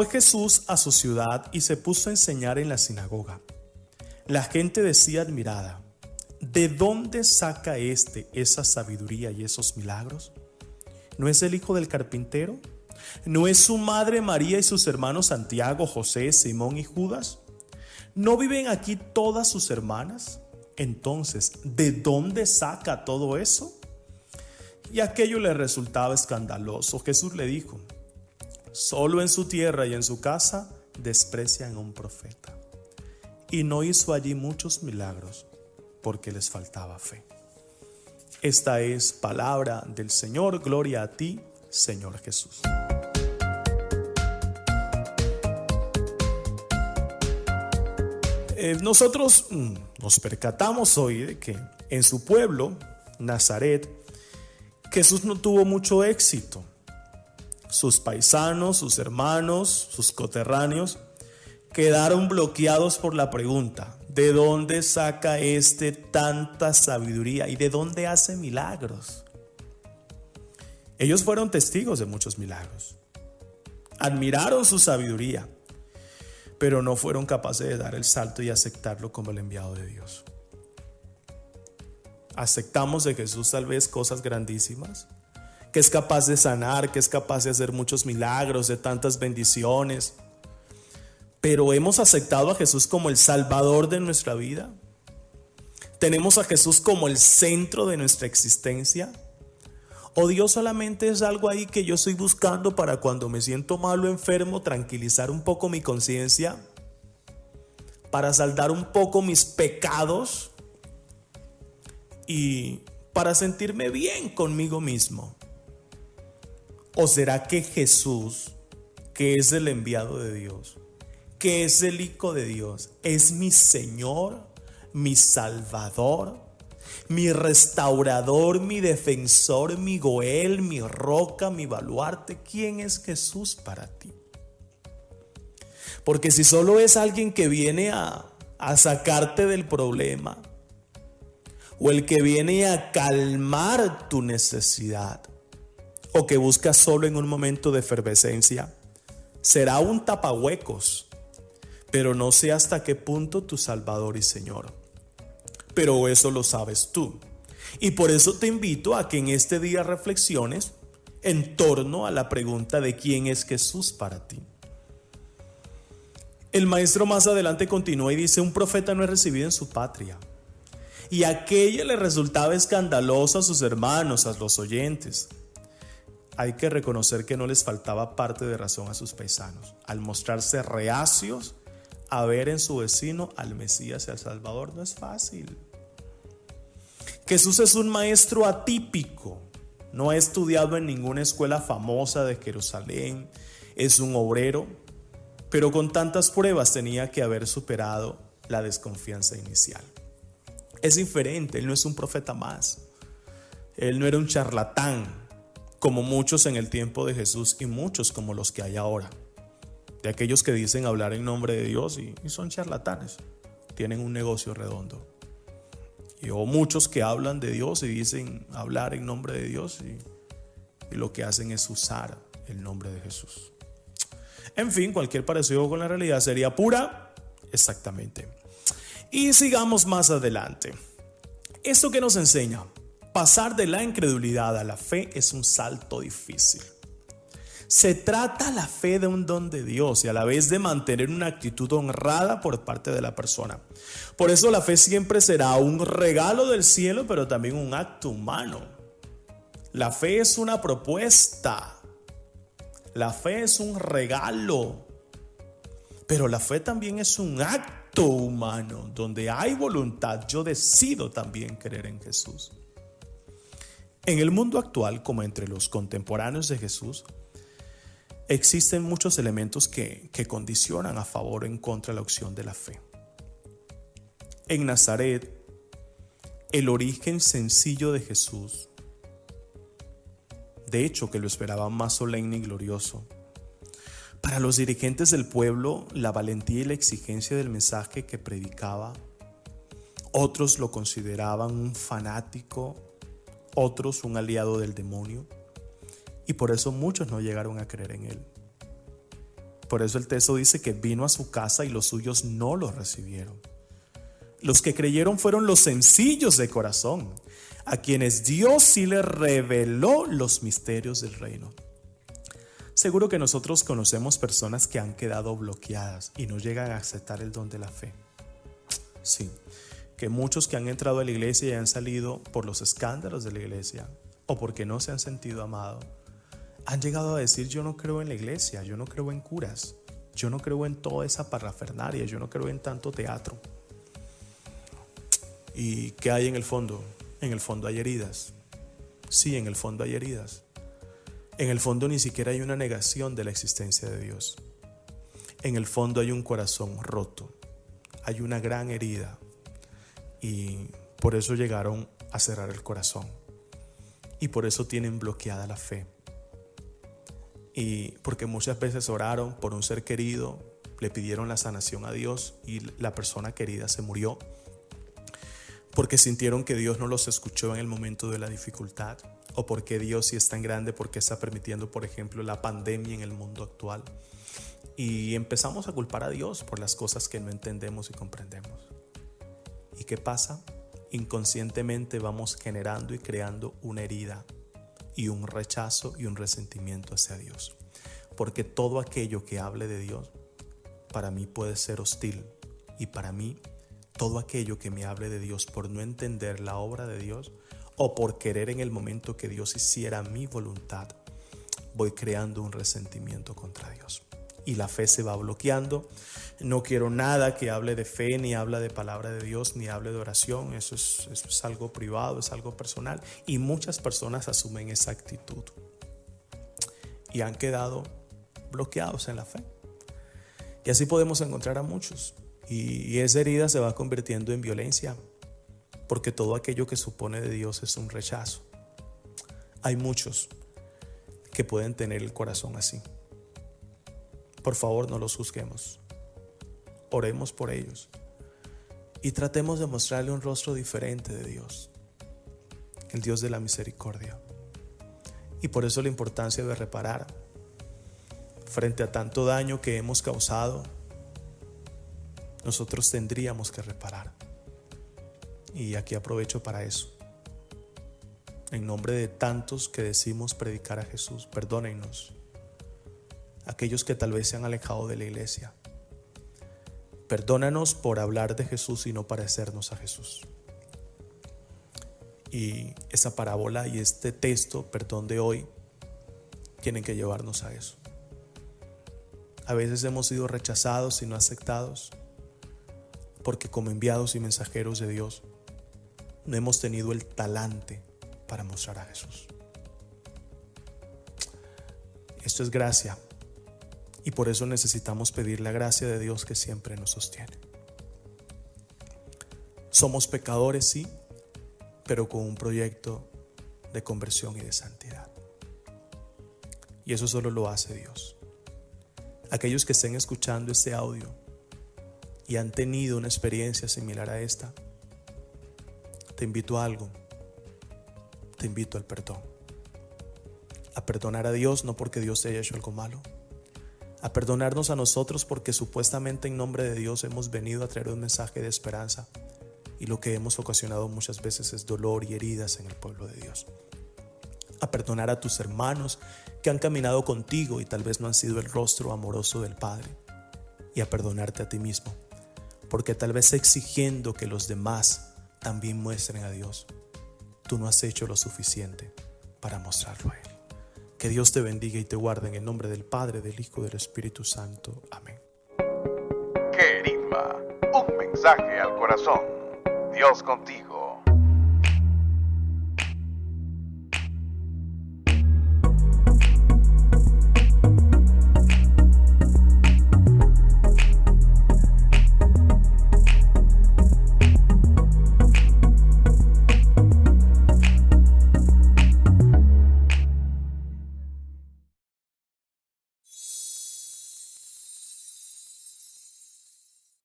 Fue Jesús a su ciudad y se puso a enseñar en la sinagoga. La gente decía admirada: ¿de dónde saca esa sabiduría y esos milagros? ¿No es el hijo del carpintero? ¿No es su madre María y sus hermanos Santiago, José, Simón y Judas? ¿No viven aquí todas sus hermanas? Entonces, ¿de dónde saca todo eso? Y aquello le resultaba escandaloso. Jesús le dijo: solo en su tierra y en su casa desprecian a un profeta. Y no hizo allí muchos milagros porque les faltaba fe. Esta es palabra del Señor. Gloria a ti, Señor Jesús. Nosotros nos percatamos hoy de que en su pueblo, Nazaret, Jesús no tuvo mucho éxito. Sus paisanos, sus hermanos, sus coterráneos quedaron bloqueados por la pregunta: ¿de dónde saca tanta sabiduría y de dónde hace milagros? Ellos fueron testigos de muchos milagros, admiraron su sabiduría, pero no fueron capaces de dar el salto y aceptarlo como el enviado de Dios. Aceptamos de Jesús tal vez cosas grandísimas, que es capaz de sanar, que es capaz de hacer muchos milagros, de tantas bendiciones, pero ¿hemos aceptado a Jesús como el Salvador de nuestra vida? ¿Tenemos a Jesús como el centro de nuestra existencia? ¿O Dios solamente es algo ahí que yo estoy buscando para cuando me siento mal o enfermo, tranquilizar un poco mi conciencia, para saldar un poco mis pecados y para sentirme bien conmigo mismo? ¿O será que Jesús, que es el enviado de Dios, que es el Hijo de Dios, es mi Señor, mi Salvador, mi restaurador, mi defensor, mi Goel, mi roca, mi baluarte? ¿Quién es Jesús para ti? Porque si solo es alguien que viene a sacarte del problema, o el que viene a calmar tu necesidad, o que busca solo en un momento de efervescencia, será un tapahuecos, pero no sé hasta qué punto tu Salvador y Señor. Pero eso lo sabes tú. Y por eso te invito a que en este día reflexiones en torno a la pregunta de quién es Jesús para ti. El maestro más adelante continúa y dice: un profeta no es recibido en su patria. Y aquella le resultaba escandalosa a sus hermanos, a los oyentes. Hay que reconocer que no les faltaba parte de razón a sus paisanos, al mostrarse reacios a ver en su vecino al Mesías y al Salvador. No es fácil. Jesús es un maestro atípico. No ha estudiado en ninguna escuela famosa de Jerusalén. Es un obrero, pero con tantas pruebas tenía que haber superado la desconfianza inicial. Es diferente. Él no es un profeta más. Él no era un charlatán, como muchos en el tiempo de Jesús y muchos como los que hay ahora, de aquellos que dicen hablar en nombre de Dios y son charlatanes, tienen un negocio redondo. O muchos que hablan de Dios y dicen hablar en nombre de Dios y lo que hacen es usar el nombre de Jesús. En fin, cualquier parecido con la realidad sería pura, exactamente. Y sigamos más adelante. ¿Esto qué nos enseña? Pasar de la incredulidad a la fe es un salto difícil. Se trata la fe de un don de Dios y a la vez de mantener una actitud honrada por parte de la persona. Por eso la fe siempre será un regalo del cielo, pero también un acto humano. La fe es una propuesta. La fe es un regalo. Pero la fe también es un acto humano. Donde hay voluntad, yo decido también creer en Jesús. En el mundo actual, como entre los contemporáneos de Jesús, existen muchos elementos que condicionan a favor o en contra de la opción de la fe. En Nazaret, el origen sencillo de Jesús, de hecho que lo esperaban más solemne y glorioso. Para los dirigentes del pueblo, la valentía y la exigencia del mensaje que predicaba, otros lo consideraban un fanático, otros un aliado del demonio, y por eso muchos no llegaron a creer en él. Por eso el texto dice que vino a su casa y los suyos no lo recibieron. Los que creyeron fueron los sencillos de corazón, a quienes Dios sí les reveló los misterios del reino. Seguro que nosotros conocemos personas que han quedado bloqueadas y no llegan a aceptar el don de la fe. Sí, que muchos que han entrado a la iglesia y han salido por los escándalos de la iglesia o porque no se han sentido amados, han llegado a decir: yo no creo en la iglesia, yo no creo en curas, yo no creo en toda esa parrafernaria, yo no creo en tanto teatro. ¿Y qué hay en el fondo? En el fondo hay heridas. Sí, en el fondo hay heridas. En el fondo ni siquiera hay una negación de la existencia de Dios. En el fondo hay un corazón roto, hay una gran herida, y por eso llegaron a cerrar el corazón, y por eso tienen bloqueada la fe, y porque muchas veces oraron por un ser querido, le pidieron la sanación a Dios y la persona querida se murió, porque sintieron que Dios no los escuchó en el momento de la dificultad, o porque Dios, si es tan grande, porque está permitiendo, por ejemplo, la pandemia en el mundo actual. Y empezamos a culpar a Dios por las cosas que no entendemos y comprendemos. ¿Y qué pasa? Inconscientemente vamos generando y creando una herida y un rechazo y un resentimiento hacia Dios. Porque todo aquello que hable de Dios, para mí puede ser hostil. Y para mí, todo aquello que me hable de Dios por no entender la obra de Dios o por querer en el momento que Dios hiciera mi voluntad, voy creando un resentimiento contra Dios. Y la fe se va bloqueando. No quiero nada que hable de fe, ni habla de palabra de Dios, ni hable de oración. Eso es algo privado, es algo personal. Y muchas personas asumen esa actitud y han quedado bloqueados en la fe. Y así podemos encontrar a muchos. Y esa herida se va convirtiendo en violencia, porque todo aquello que supone de Dios es un rechazo. Hay muchos que pueden tener el corazón así. Por favor, no los juzguemos. Oremos por ellos y tratemos de mostrarle un rostro diferente de Dios, el Dios de la misericordia. Y por eso la importancia de reparar frente a tanto daño que hemos causado. Nosotros tendríamos que reparar. Y aquí aprovecho para eso. En nombre de tantos que decimos predicar a Jesús, perdónennos. Aquellos que tal vez se han alejado de la iglesia, perdónanos por hablar de Jesús y no parecernos a Jesús. Y esa parábola y este texto, perdón, de hoy, tienen que llevarnos a eso. A veces hemos sido rechazados y no aceptados porque como enviados y mensajeros de Dios no hemos tenido el talante para mostrar a Jesús. Esto es gracia. Y por eso necesitamos pedir la gracia de Dios que siempre nos sostiene. Somos pecadores, sí, pero con un proyecto de conversión y de santidad. Y eso solo lo hace Dios. Aquellos que estén escuchando este audio y han tenido una experiencia similar a esta, te invito a algo. Te invito al perdón. A perdonar a Dios, no porque Dios te haya hecho algo malo, a perdonarnos a nosotros porque supuestamente en nombre de Dios hemos venido a traer un mensaje de esperanza y lo que hemos ocasionado muchas veces es dolor y heridas en el pueblo de Dios. A perdonar a tus hermanos que han caminado contigo y tal vez no han sido el rostro amoroso del Padre, y a perdonarte a ti mismo porque tal vez exigiendo que los demás también muestren a Dios, tú no has hecho lo suficiente para mostrarlo a Él. Que Dios te bendiga y te guarde en el nombre del Padre, del Hijo y del Espíritu Santo. Amén. Querigma, un mensaje al corazón. Dios contigo.